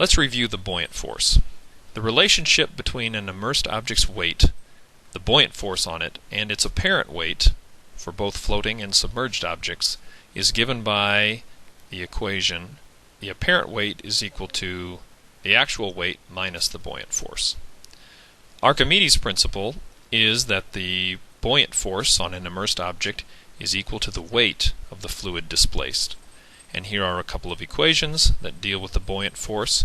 Let's review the buoyant force. The relationship between an immersed object's weight, the buoyant force on it, and its apparent weight for both floating and submerged objects is given by the equation the apparent weight is equal to the actual weight minus the buoyant force. Archimedes' principle is that the buoyant force on an immersed object is equal to the weight of the fluid displaced. And here are a couple of equations that deal with the buoyant force.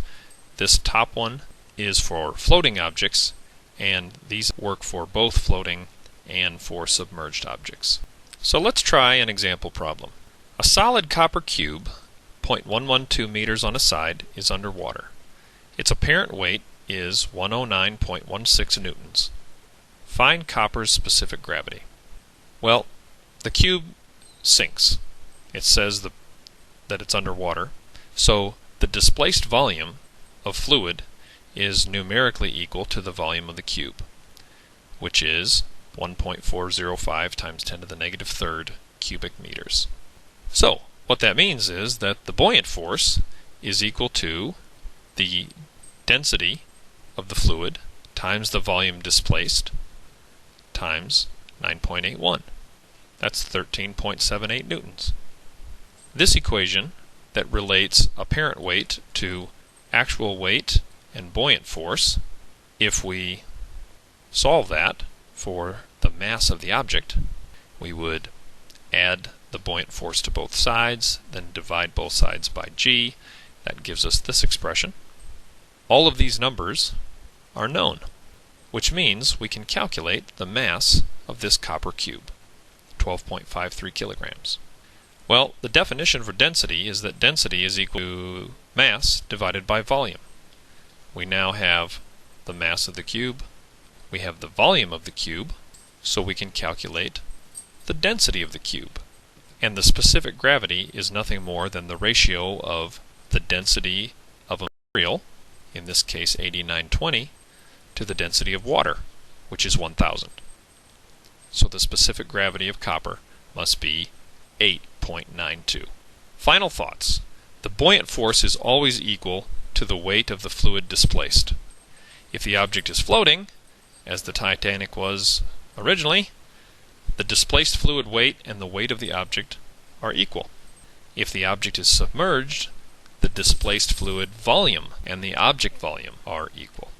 This top one is for floating objects, and these work for both floating and for submerged objects. So let's try an example problem. A solid copper cube, 0.112 meters on a side, is underwater. Its apparent weight is 109.16 newtons. Find copper's specific gravity. Well, the cube sinks. It says that it's underwater, so the displaced volume of fluid is numerically equal to the volume of the cube, which is 1.405 times 10 to the negative third cubic meters. So what that means is that the buoyant force is equal to the density of the fluid times the volume displaced times 9.81. That's 13.78 newtons. This equation that relates apparent weight to actual weight and buoyant force, if we solve that for the mass of the object, we would add the buoyant force to both sides, then divide both sides by g. That gives us this expression. All of these numbers are known, which means we can calculate the mass of this copper cube, 12.53 kilograms. Well, the definition for density is that density is equal to mass divided by volume. We now have the mass of the cube, we have the volume of the cube, so we can calculate the density of the cube. And the specific gravity is nothing more than the ratio of the density of a material, in this case 8920, to the density of water, which is 1000. So the specific gravity of copper must be 8.92. Final thoughts. The buoyant force is always equal to the weight of the fluid displaced. If the object is floating, as the Titanic was originally, the displaced fluid weight and the weight of the object are equal. If the object is submerged, the displaced fluid volume and the object volume are equal.